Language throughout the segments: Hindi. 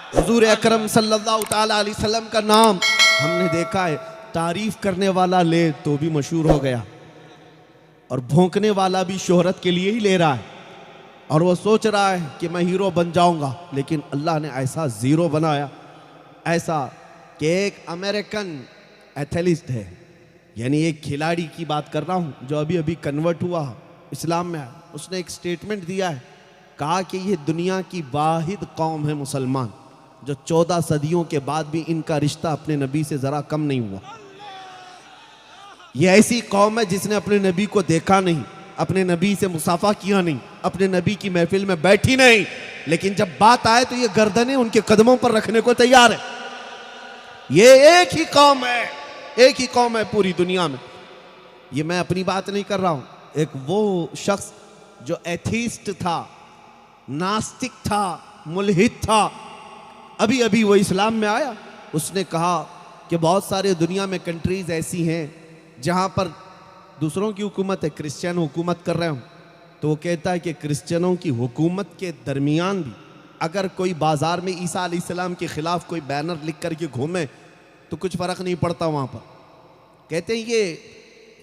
हुजूर अकरम सल्लल्लाहु ताला अलैहि वसल्लम का नाम हमने देखा है, तारीफ करने वाला ले तो भी मशहूर हो गया और भौंकने वाला भी शोहरत के लिए ही ले रहा है और वो सोच रहा है कि मैं हीरो बन जाऊंगा, लेकिन अल्लाह ने ऐसा ज़ीरो बनाया, ऐसा कि एक अमेरिकन एथलीट है, यानी एक खिलाड़ी की बात कर रहा हूँ जो अभी अभी कन्वर्ट हुआ इस्लाम में, उसने एक स्टेटमेंट दिया है, कहा कि ये दुनिया की वाहिद कौम है मुसलमान जो 14 सदियों के बाद भी इनका रिश्ता अपने नबी से ज़रा कम नहीं हुआ। ये ऐसी कौम है जिसने अपने नबी को देखा नहीं, अपने नबी से मुसाफा किया नहीं, अपने नबी की महफिल में बैठी नहीं, लेकिन जब बात आए तो ये गर्दनें उनके कदमों पर रखने को तैयार है। ये एक ही कौम है, एक ही कौम है पूरी दुनिया में। ये मैं अपनी बात नहीं कर रहा हूं, एक वो शख्स जो एथीस्ट था, नास्तिक था, मुल्हिद था, अभी अभी वो इस्लाम में आया, उसने कहा कि बहुत सारे दुनिया में कंट्रीज ऐसी हैं जहां पर दूसरों की हुकूमत है, क्रिश्चियन हुकूमत कर रहे हो, तो वो कहता है कि क्रिश्चियनों की हुकूमत के दरमियान भी अगर कोई बाजार में ईसा अलैहिस्सलाम के खिलाफ कोई बैनर लिख करके घूमे तो कुछ फ़र्क नहीं पड़ता वहाँ पर। कहते हैं ये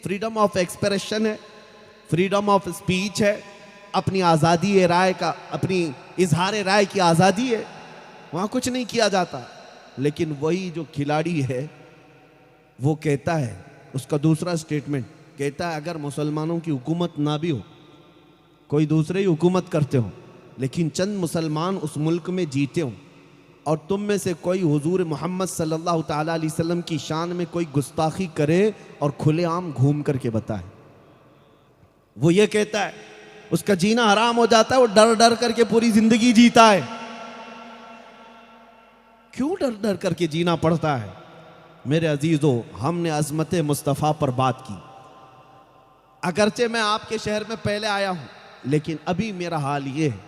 फ्रीडम ऑफ एक्सप्रेशन है, फ्रीडम ऑफ स्पीच है, अपनी आज़ादी राय का, अपनी इजहार राय की आज़ादी है, वहाँ कुछ नहीं किया जाता। लेकिन वही जो खिलाड़ी है वो कहता है, उसका दूसरा स्टेटमेंट कहता है अगर मुसलमानों की हुकूमत ना भी हो, कोई दूसरे ही हुकूमत करते हो, लेकिन चंद मुसलमान उस मुल्क में जीते हो और तुम में से कोई हुजूर मोहम्मद सल्लल्लाहु ताला अलैहि वसल्लम की शान में कोई गुस्ताखी करे और खुलेआम घूम करके बताए, वो ये कहता है उसका जीना हराम हो जाता है, वो डर डर करके पूरी जिंदगी जीता है। क्यों डर डर करके जीना पड़ता है? मेरे अजीजों, हमने अजमत मुस्तफ़ा पर बात की, अगरचे मैं आपके शहर में पहले आया हूं, लेकिन अभी मेरा हाल ये है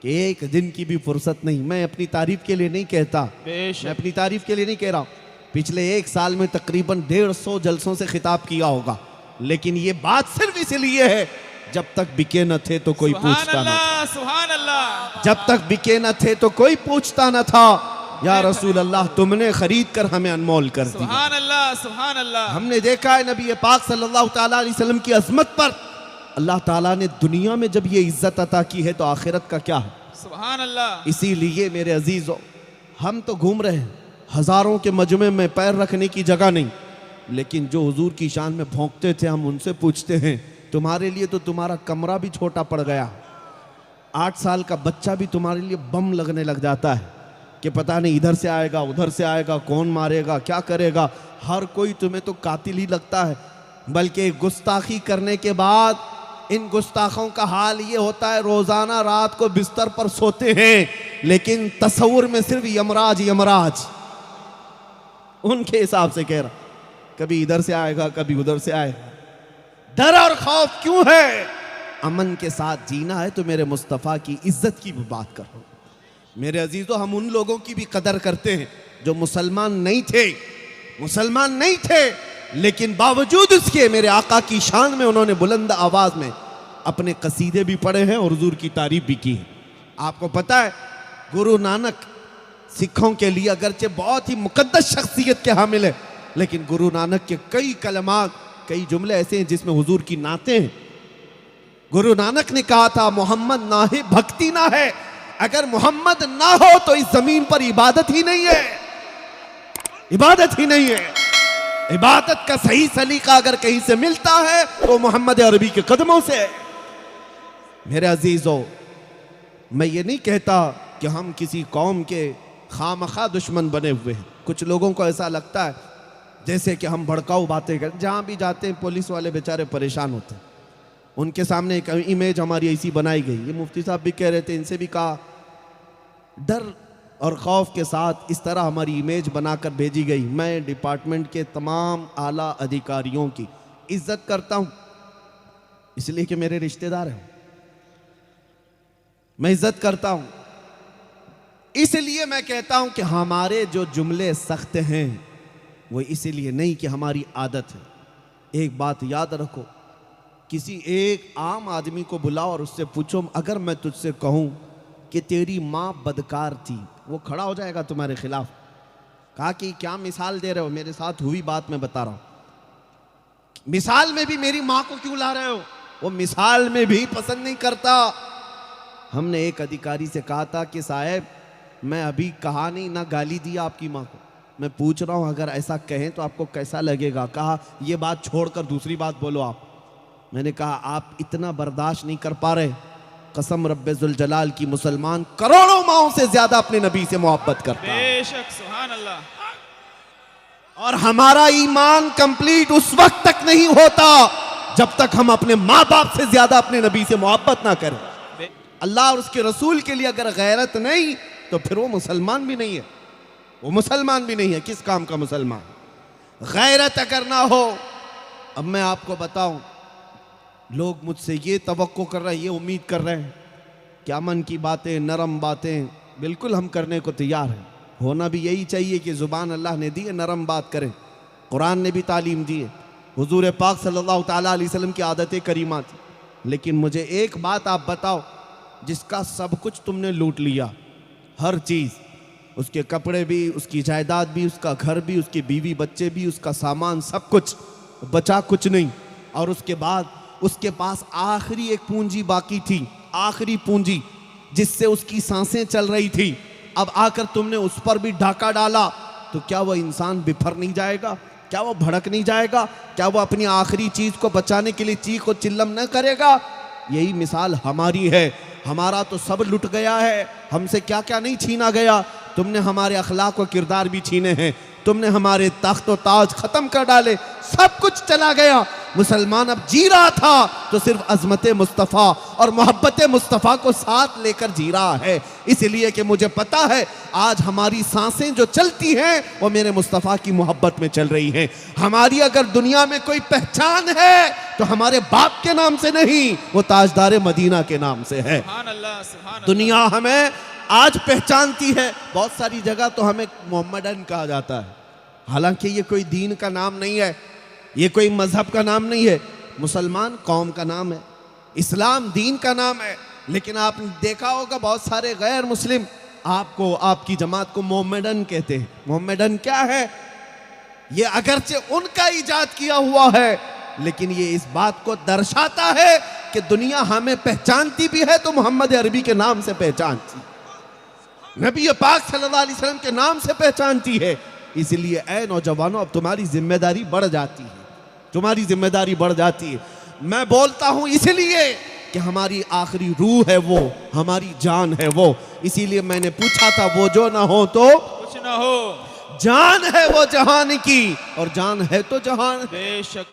कि एक दिन की भी फुर्सत नहीं। मैं अपनी तारीफ के लिए नहीं कहता, मैं अपनी तारीफ के लिए नहीं कह रहा हूं, पिछले एक साल में तकरीबन 150 जलसों से खिताब किया होगा, लेकिन ये बात सिर्फ इसलिए है जब तक बिके न थे तो कोई पूछता न था, सुभान अल्लाह, जब तक बिके न थे तो कोई पूछता न था। या रसूल अल्लाह, तुमने खरीद कर हमें अनमोल कर दिया। सुभान अल्लाह, सुभान अल्लाह। हमने देखा है नबी पाक सल्लल्लाहु ताला अलैहि वसल्लम की अजमत पर अल्लाह ताला ने दुनिया में जब ये इज्जत अता की है तो आखिरत का क्या है? सुभान अल्लाह। इसीलिए मेरे अजीजों, हम तो घूम रहे हैं, हजारों के मजमे में पैर रखने की जगह नहीं, लेकिन जो हुजूर की शान में भौंकते थे हम उनसे पूछते हैं तुम्हारे लिए तो तुम्हारा कमरा भी छोटा पड़ गया, 8 साल का बच्चा भी तुम्हारे लिए बम लगने लग जाता है कि पता नहीं इधर से आएगा उधर से आएगा, कौन मारेगा क्या करेगा, हर कोई तुम्हें तो कातिल ही लगता है। बल्कि गुस्ताखी करने के बाद इन गुस्ताखों का हाल ये होता है रोजाना रात को बिस्तर पर सोते हैं, लेकिन तस्वुर में सिर्फ यमराज यमराज, उनके हिसाब से कह रहा, कभी इधर से आएगा कभी उधर से आएगा। डर और खौफ क्यों है? अमन के साथ जीना है तो मेरे मुस्तफ़ा की इज्जत की भी बात करो। मेरे अजीजों, हम उन लोगों की भी कदर करते हैं जो मुसलमान नहीं थे, मुसलमान नहीं थे, लेकिन बावजूद इसके मेरे आका की शान में उन्होंने बुलंद आवाज में अपने कसीदे भी पढ़े हैं और हुजूर की तारीफ भी की है। आपको पता है गुरु नानक सिखों के लिए अगरचे बहुत ही मुकद्दस शख्सियत के हामिल है, लेकिन गुरु नानक के कई कलमात, कई जुमले ऐसे हैं जिसमें हुजूर की नाते हैं। गुरु नानक ने कहा था मोहम्मद ना है भक्ति ना है, अगर मोहम्मद ना हो तो इस जमीन पर इबादत ही नहीं है, इबादत ही नहीं है। इबादत का सही सलीका अगर कहीं से मिलता है तो मोहम्मद अरबी के कदमों से। मेरे अजीजों, मैं ये नहीं कहता कि हम किसी कौम के खामखा दुश्मन बने हुए हैं। कुछ लोगों को ऐसा लगता है जैसे कि हम भड़काऊ बातें करें, जहां भी जाते हैं पुलिस वाले बेचारे परेशान होते हैं, उनके सामने एक इमेज हमारी ऐसी बनाई गई। ये मुफ्ती साहब भी कह रहे थे, इनसे भी कहा, डर और खौफ के साथ इस तरह हमारी इमेज बनाकर भेजी गई। मैं डिपार्टमेंट के तमाम आला अधिकारियों की इज्जत करता हूं, इसलिए कि मेरे रिश्तेदार हैं, मैं इज्जत करता हूं, इसलिए मैं कहता हूं कि हमारे जो जुमले सख्त हैं वो इसीलिए नहीं कि हमारी आदत है। एक बात याद रखो, किसी एक आम आदमी को बुलाओ और उससे पूछो अगर मैं तुझसे कहूं कि तेरी माँ बदकार थी, वो खड़ा हो जाएगा तुम्हारे खिलाफ। कहा कि क्या मिसाल दे रहे हो, मेरे साथ हुई बात मैं बता रहा हूँ। मिसाल में भी मेरी माँ को क्यों ला रहे हो? वो मिसाल में भी पसंद नहीं करता। हमने एक अधिकारी से कहा था कि साहब मैं अभी कहा नहीं, ना गाली दिया आपकी माँ को, मैं पूछ रहा हूँ अगर ऐसा कहें तो आपको कैसा लगेगा? कहा ये बात छोड़कर दूसरी बात बोलो आप। मैंने कहा आप इतना बर्दाश्त नहीं कर पा रहे, कसम रब्बे जुल जलाल की, मुसलमान करोड़ों माओं से ज्यादा अपने नबी से मोहब्बत करता है। बेशक सुभान अल्लाह। और हमारा ईमान कंप्लीट उस वक्त तक नहीं होता जब तक हम अपने माँ बाप से ज्यादा अपने नबी से मोहब्बत ना करें। अल्लाह और उसके रसूल के लिए अगर गैरत नहीं तो फिर वो मुसलमान भी नहीं है, वो मुसलमान भी नहीं है। किस काम का मुसलमान? गैरत अगर ना हो। अब मैं आपको बताऊं, लोग मुझसे ये तवक्को कर रहे हैं, ये उम्मीद कर रहे हैं कि अमन की बातें, नरम बातें बिल्कुल हम करने को तैयार हैं। होना भी यही चाहिए कि ज़ुबान अल्लाह ने दी है, नरम बात करें। कुरान ने भी तालीम दी है, हुजूर पाक सल्लल्लाहु ताला अलैहि वसल्लम की आदतें करीमा थी। लेकिन मुझे एक बात आप बताओ, जिसका सब कुछ तुमने लूट लिया, हर चीज़, उसके कपड़े भी, उसकी जायदाद भी, उसका घर भी, उसकी बीवी बच्चे भी, उसका सामान, सब कुछ, बचा कुछ नहीं। और उसके बाद उसके पास आखिरी एक पूंजी बाकी थी, आखिरी पूंजी जिससे उसकी सांसें चल रही थी। अब आकर तुमने उस पर भी डाका डाला, तो क्या वो इंसान बिफर नहीं जाएगा? क्या वो भड़क नहीं जाएगा? क्या वो अपनी आखिरी चीज़ को बचाने के लिए चीख और चिल्लम न करेगा? यही मिसाल हमारी है। हमारा तो सब लुट गया है, हमसे क्या क्या नहीं छीना गया। तुमने हमारे अखलाक और किरदार भी छीने हैं, तुमने हमारे तख्त और ताज खत्म कर डाले, सब कुछ चला गया। मुसलमान अब जी रहा था तो सिर्फ अजमत मुस्तफ़ा और मोहब्बत मुस्तफ़ा को साथ लेकर जी रहा है। इसलिए कि मुझे पता है आज हमारी सांसें जो चलती हैं वो मेरे मुस्तफ़ा की मोहब्बत में चल रही हैं। हमारी अगर दुनिया में कोई पहचान है तो हमारे बाप के नाम से नहीं, वो ताजदार मदीना के नाम से है। सुभान अल्लाह, सुभान अल्लाह। दुनिया हमें आज पहचानती है, बहुत सारी जगह तो हमें मोहम्मदन कहा जाता है, हालांकि ये कोई दीन का नाम नहीं है, ये कोई मजहब का नाम नहीं है। मुसलमान कौम का नाम है, इस्लाम दीन का नाम है। लेकिन आपने देखा होगा बहुत सारे गैर मुस्लिम आपको, आपकी जमात को मोहम्मदन कहते हैं। मोहम्मदन क्या है? ये अगरचे उनका इजाद किया हुआ है, लेकिन ये इस बात को दर्शाता है कि दुनिया हमें पहचानती भी है तो मोहम्मद अरबी के नाम से पहचानती, नबी पाक सल्लल्लाहु अलैहि वसल्लम के नाम से पहचानती है। इसलिए ऐ नौजवानों, अब तुम्हारी जिम्मेदारी बढ़ जाती है, तुम्हारी जिम्मेदारी बढ़ जाती है। मैं बोलता हूं इसलिए कि हमारी आखिरी रूह है वो, हमारी जान है वो। इसीलिए मैंने पूछा था वो जो ना हो तो कुछ ना हो। जान है वो जहान की, और जान है तो जहान। बेशक।